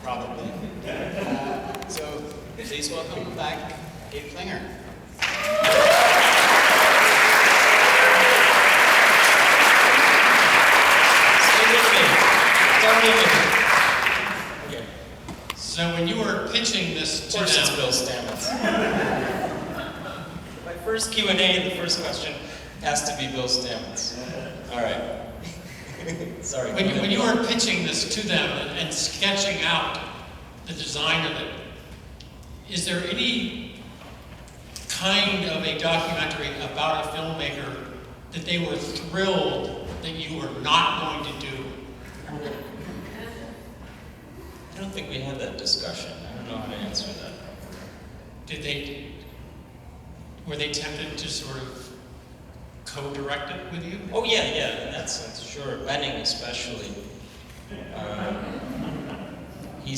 Probably. So please welcome back Gabe Klinger. Stay with me. Don't leave me. Okay. So when you were pitching this to Of course it's them, Bill Stamets. My first Q&A, the first question has to be Bill Stamets. All right. Sorry. when you were pitching this to them and sketching out the design of it, is there any kind of a documentary about a filmmaker that they were thrilled that you were not going to do? I don't think we had that discussion. I don't know how to answer that. Were they tempted to sort of co-direct it with you? Oh yeah, in that sense, sure. Benning especially. We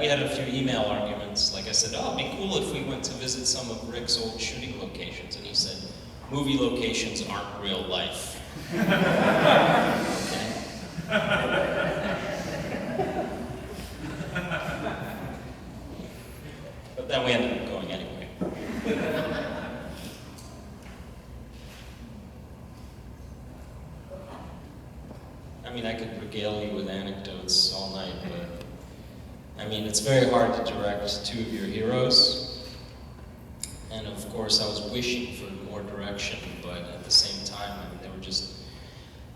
had a few email arguments. Like I said, oh, it'd be cool if we went to visit some of Rick's old shooting locations. And he said, movie locations aren't real life. But then we ended up going anyway. I mean, I could regale you with anecdotes all night, but I mean, it's very hard to direct two of your heroes. And of course, I was wishing for more direction, but at the same time, I mean,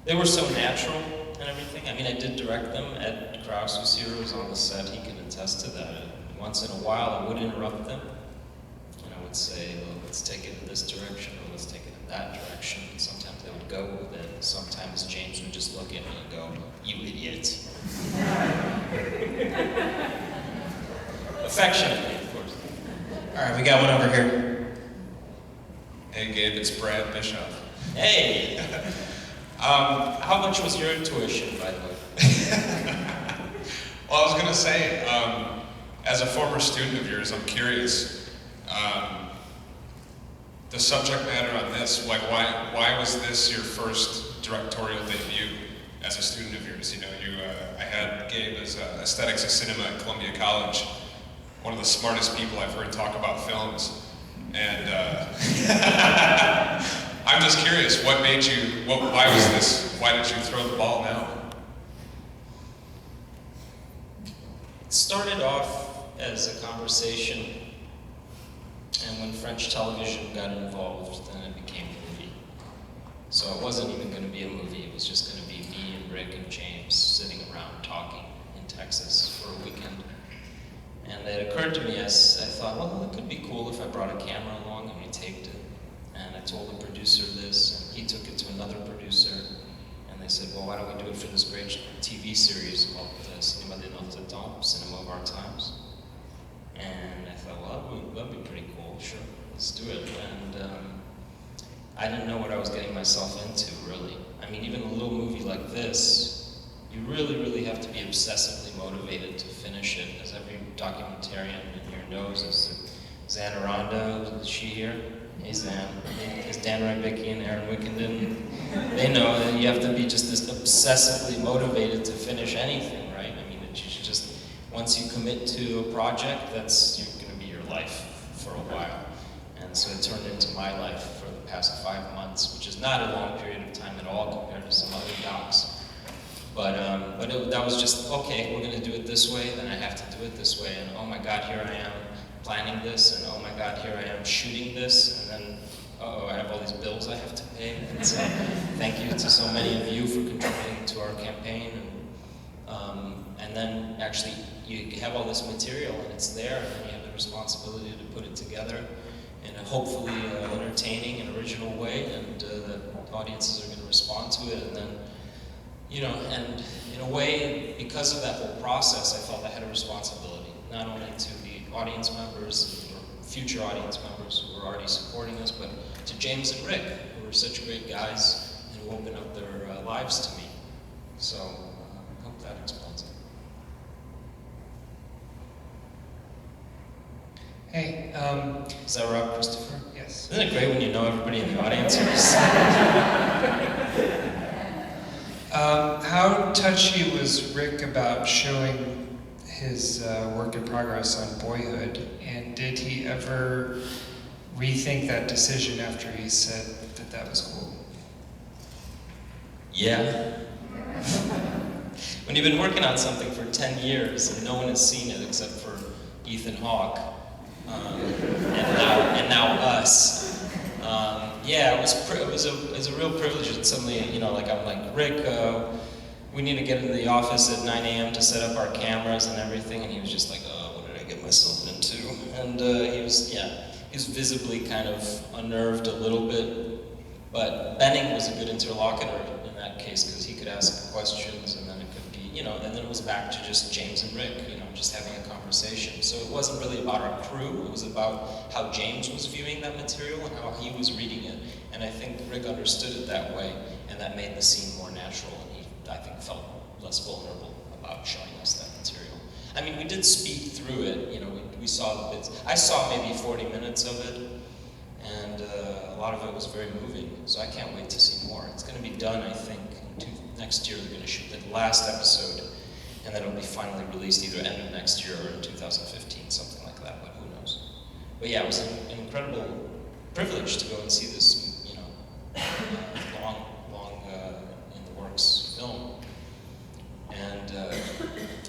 they were so natural and everything. I mean, I did direct them. Ed Krause, whose hero is on the set, he can attest to that. Once in a while, I would interrupt them, and I would say, well, let's take it in this direction, or let's take it in that direction. And sometimes they would go with it. Sometimes James would just look at me and go, you idiot. Affectionately, of course. All right, we got one over here. Hey Gabe, it's Brad Bishop. Hey! How much was your intuition, by the way? Well, I was gonna say, as a former student of yours, I'm curious, the subject matter on this, like why was this your first directorial debut as a student of yours? You know, I had Gabe as aesthetics of cinema at Columbia College, one of the smartest people I've heard talk about films, and I'm just curious, why did you throw the ball now? It started off as a conversation, and when French television got involved, then it became a movie. So it wasn't even going to be a movie, it was just going to be me and Rick and James sitting around talking in Texas for a weekend. And it occurred to me, I thought, well, it could be cool if I brought a camera along and we taped it. And I told the producer this, and he took it to another producer, and they said, well, why don't we do it for this great TV series called Cinéma de Notre Temps, Cinema of Our Times. And I thought, well, that'd be pretty cool, sure, let's do it. And I didn't know what I was getting myself into, really. I mean, even a little movie like this, you really, really have to be obsessively motivated to finish it, as every documentarian in here knows. Is Zan Aranda, is she here? Hey Zan. Is Dan Rybicki and Aaron Wickenden. They know that you have to be just this obsessively motivated to finish anything, right? I mean, you should just, once you commit to a project, that's going to be your life for a while. And so it turned into my life for the past 5 months, which is not a long period of time at all compared to some other docs. But that was just, okay, we're going to do it this way, then I have to do it this way, and oh my God, here I am planning this, and oh my God, here I am shooting this, and then, uh-oh, I have all these bills I have to pay. And so thank you to so many of you for contributing to our campaign. And then actually you have all this material and it's there, and then you have the responsibility to put it together in a hopefully entertaining and original way, and the audiences are going to respond to it. And then, you know, and in a way, because of that whole process, I felt I had a responsibility, not only to the audience members or future audience members who were already supporting us, but to James and Rick, who were such great guys and who opened up their lives to me. So I hope that explains it. Hey, Is that Rob Christopher? yes. Isn't it great when you know everybody in the audience? How touchy was Rick about showing his work in progress on Boyhood, and did he ever rethink that decision after he said that that was cool? Yeah. When you've been working on something for 10 years and no one has seen it except for Ethan Hawke, and now us, yeah, it was a real privilege. And suddenly, I'm like, Rick, we need to get into the office at 9 a.m. to set up our cameras and everything, and he was just like, oh, what did I get myself into? And he was visibly kind of unnerved a little bit, but Benning was a good interlocutor in that case because he could ask questions, and then it could be, and then it was back to just James and Rick, just having a conversation. So it wasn't really about our crew, it was about how James was viewing that material and how he was reading it. And I think Rick understood it that way, and that made the scene more natural, and he, I think, felt less vulnerable about showing us that material. I mean, we did speed through it, we saw the bits. I saw maybe 40 minutes of it, and a lot of it was very moving, so I can't wait to see more. It's going to be done, I think, next year. They're going to shoot the last episode, and then it'll be finally released either end of next year or in 2015, something like that, but who knows. But yeah, it was an incredible privilege to go and see this, long in the works film. And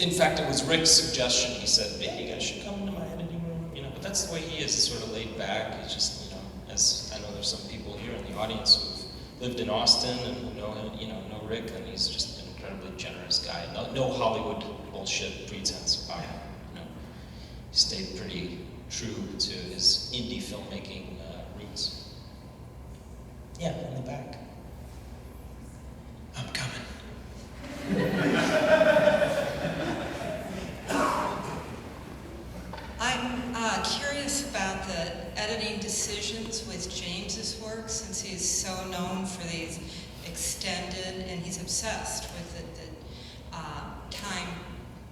in fact, it was Rick's suggestion. He said, "Hey, you guys should come into my editing room." But that's the way he is. He's sort of laid back. He's just, as I know, there's some people here in the audience who've lived in Austin and who know him, know Rick, and he's just an incredibly generous guy. No Hollywood bullshit pretense about him. He stayed pretty true to his indie filmmaking roots. Yeah, in the back. I'm coming. I'm curious about the editing decisions with James's work, since he's so known for these extended, and he's obsessed with the time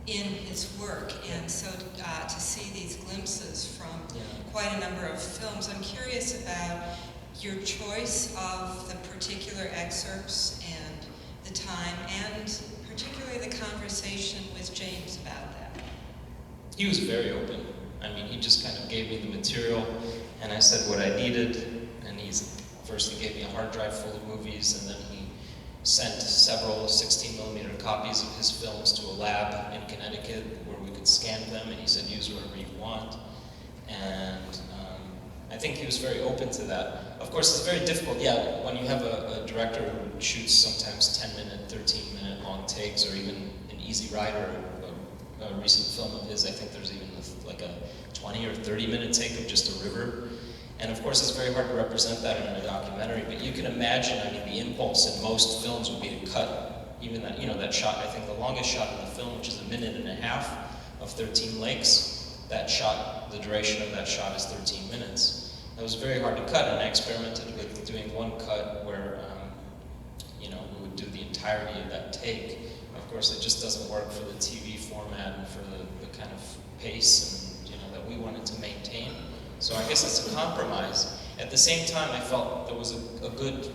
in his work, and so to see these glimpses from quite a number of films, I'm curious about your choice of the particular excerpts and the time, and particularly the conversation with James about that. He was very open. I mean, he just kind of gave me the material, and I said what I needed, and first he gave me a hard drive full of movies, and then he sent several 16mm copies of his films to a lab in Connecticut where we could scan them, and he said, use whatever you want. And I think he was very open to that. Of course, it's very difficult, when you have a director who shoots sometimes 10-minute, 13-minute long takes, or even an Easy Rider, a recent film of his, I think there's even like a 20 or 30-minute take of just a river. And of course, it's very hard to represent that in a documentary, but you can imagine, the impulse in most films would be to cut even that, that shot. I think the longest shot in the film, which is 1.5 minutes of 13 lakes, that shot, the duration of that shot is 13 minutes. It was very hard to cut, and I experimented with doing one cut where, we would do the entirety of that take. Of course, it just doesn't work for the TV format and for the kind of pace and, that we wanted to maintain. So I guess it's a compromise. At the same time, I felt there was a good,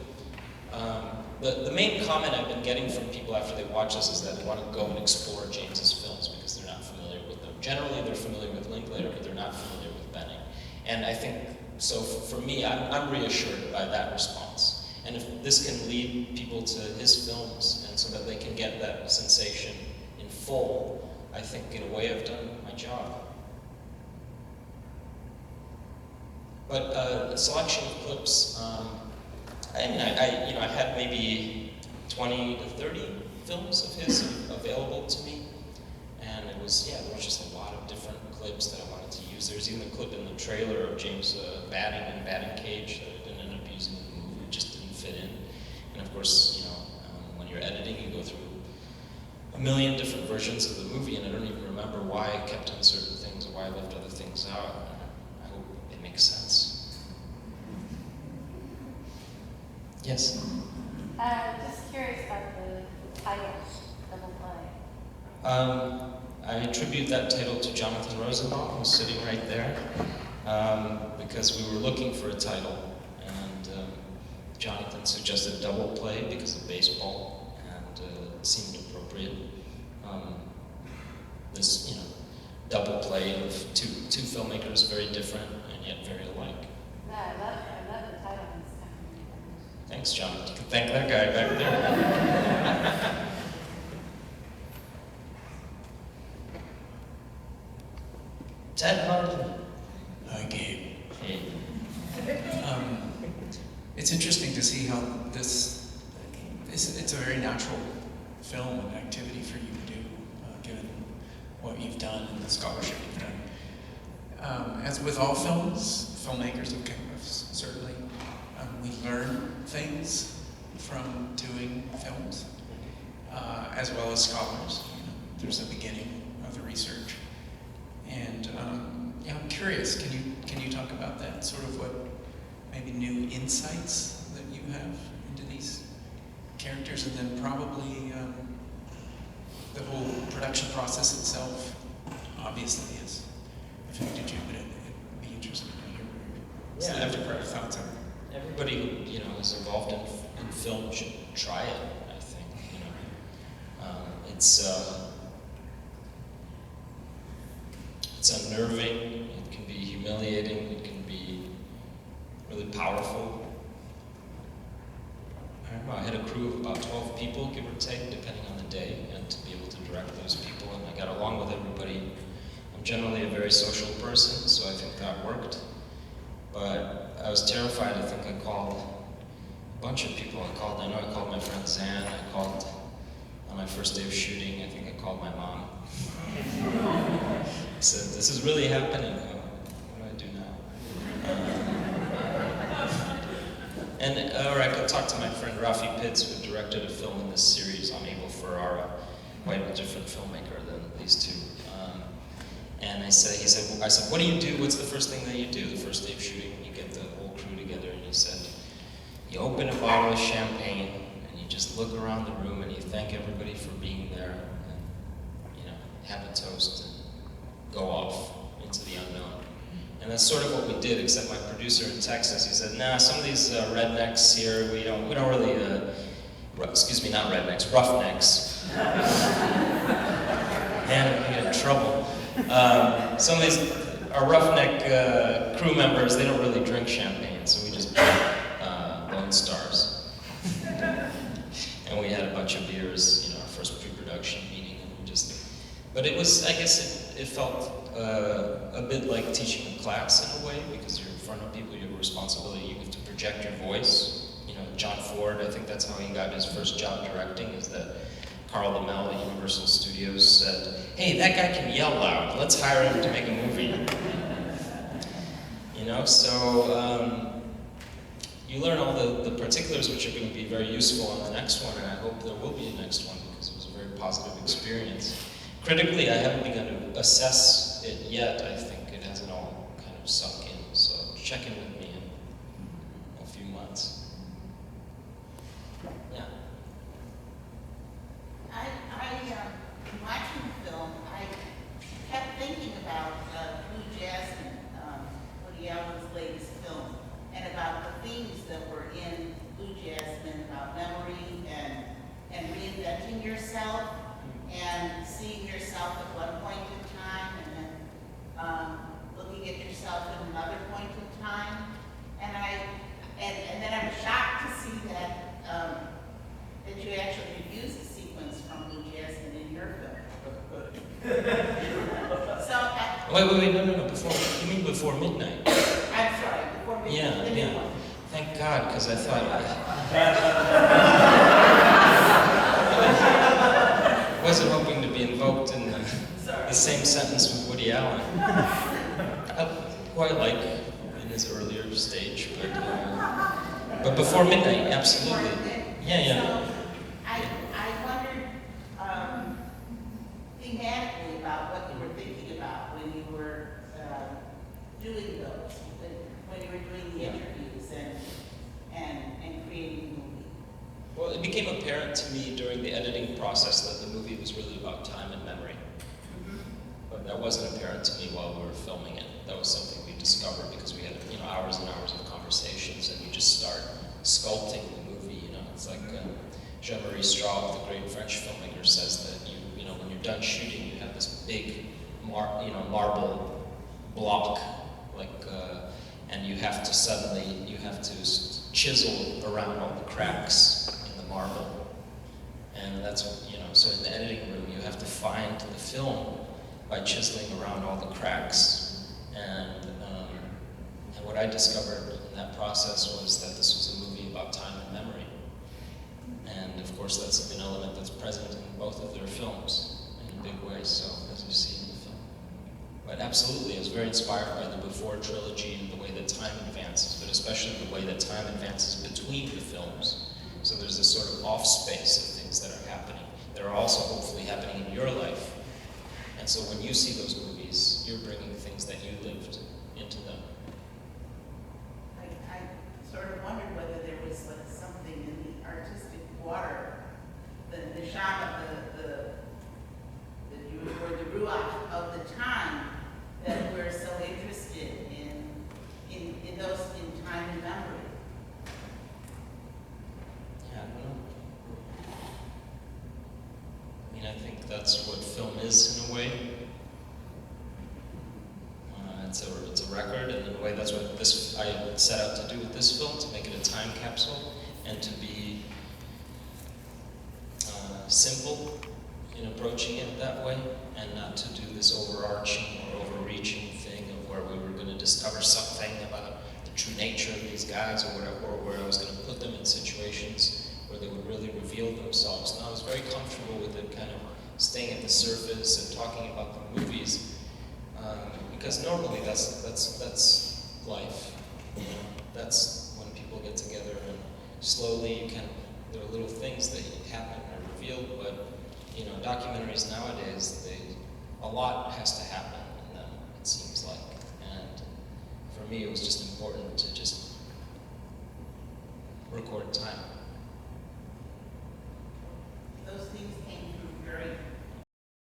the main comment I've been getting from people after they watch this is that they want to go and explore James's films because they're not familiar with them. Generally, they're familiar with Linklater, but they're not familiar with Benning. And I think, so for me, I'm reassured by that response. And if this can lead people to his films, and so that they can get that sensation in full, I think in a way I've done my job. But a selection of clips, I had maybe 20 to 30 films of his available to me, and there was just a lot of different clips that I wanted to use. There's even a clip in the trailer of James batting in a batting cage that I didn't end up using in the movie. It just didn't fit in. And of course, when you're editing, you go through a million different versions of the movie, and I don't even remember why I kept in certain things or why I left other things out. I hope it makes sense. Yes? Just curious about the title, Double Play. I attribute that title to Jonathan Rosenbaum, who's sitting right there, because we were looking for a title, and Jonathan suggested Double Play because of baseball, and it seemed appropriate. double play of two filmmakers, very different and yet very alike. No, I love the title. It's kind of Thanks, John. You can thank that guy back there. Ted Martin. Hi, Gabe. Hey. It's interesting to see how it's a very natural film and activity for you to do, given what you've done and the scholarship you've done. As with all filmmakers, certainly, we learn things from doing films, as well as scholars. There's a beginning of the research. And yeah, I'm curious, can you talk about that? Sort of what maybe new insights that you have into these characters, and then probably the whole production process itself obviously has affected you, but it'd be interesting to hear your thoughts on it. Everybody who is involved in film should try it. I think it's unnerving. It can be humiliating. It can be really powerful. I don't know, I had a crew of about 12 people, give or take, depending on the day, and to be able to direct those people, and I got along with everybody. I'm generally a very social person, so I think that worked. But I was terrified. I think I called a bunch of people. I know I called my friend Zan. I called on my first day of shooting. I think I called my mom. I said, "This is really happening. What do I do now?" Or I could talk to my friend Rafi Pitts, who directed a film in this series on Abel Ferrara, quite a different filmmaker than these two. And I said, "What do you do? What's the first thing that you do the first day of shooting when you get the whole crew together?" And he said, "You open a bottle of champagne and you just look around the room and you thank everybody for being there, and have a toast and go off into the unknown." And that's sort of what we did, except my producer in Texas, he said, "Nah, some of these rednecks here, we don't really, not rednecks, roughnecks." Man, we get in trouble. Some of these are roughneck crew members, they don't really drink champagne, so we just bought Lone Stars. And we had a bunch of beers, our first pre-production meeting, and but it was, I guess it felt a bit like teaching a class in a way, because you're in front of people, you have a responsibility, you have to project your voice. John Ford, I think that's how he got his first job directing, is that Carl Lammel at Universal Studios said, "Hey, that guy can yell loud, let's hire him to make a movie." So you learn all the particulars which are going to be very useful on the next one, and I hope there will be a next one, because it was a very positive experience. Critically, I haven't begun to assess it yet. I think it hasn't all kind of sunk in, so check in with me in a few months. Yeah. Watching the film, I kept thinking about Blue Jasmine, Woody Allen's latest film, and about the themes that were in Blue Jasmine, about memory and reinventing yourself and seeing yourself at one point in time and then looking at yourself at another point in time. And then I was shocked to see that that you actually used a sequence from Blue Jasmine in your film. Wait, no, you mean before midnight? I'm sorry, before midnight. Yeah. Thank God, because I thought I wasn't hoping to be invoked in the same sentence with Woody Allen. Who I like in his earlier stage, but before midnight, absolutely. Yeah. So I wondered thematically about what you were thinking about when you were doing those, when you were doing the interviews and creating the movie. Well, it became apparent to me during the editing process that the movie was really about time and memory. But that wasn't apparent to me while we were filming it. That was something we discovered because we had hours and hours of conversations, and you just start sculpting the movie. It's like Jean-Marie Straub, the great French filmmaker, says that when you're done shooting, you have this big marble block, and you have to chisel around all the cracks in the marble. And that's, so in the editing room, you have to find the film by chiseling around all the cracks. And what I discovered in that process was that this was a movie about time and memory. And of course, that's an element that's present in both of their films in a big way, so as you see in the film. But absolutely, I was very inspired by the Before trilogy and the way that time advances, but especially the way that time advances between the films. So there's this sort of off space of things that are happening, that are also hopefully happening in your life. And so when you see those movies, you're bringing things that you lived into them. I sort of wondered whether there was something in the artistic water, the neshama, or the ruach of the time that we're so interested in those in time and memory. Yeah, I don't know. I mean, I think that's what film is in a way. It's a record, and in a way that's what I set out to do with this film, to make it a time capsule and to be simple in approaching it that way, and not to do this overarching or overreaching thing of where we were going to discover something about the true nature of these guys or whatever, or where I was going to put them in situations where they would really reveal themselves. And I was very comfortable with it kind of staying at the surface and talking about the movies, because normally that's life. That's when people get together and slowly there are little things that happen or revealed, but documentaries nowadays, a lot has to happen in them, it seems like. And for me, it was just important to just record time.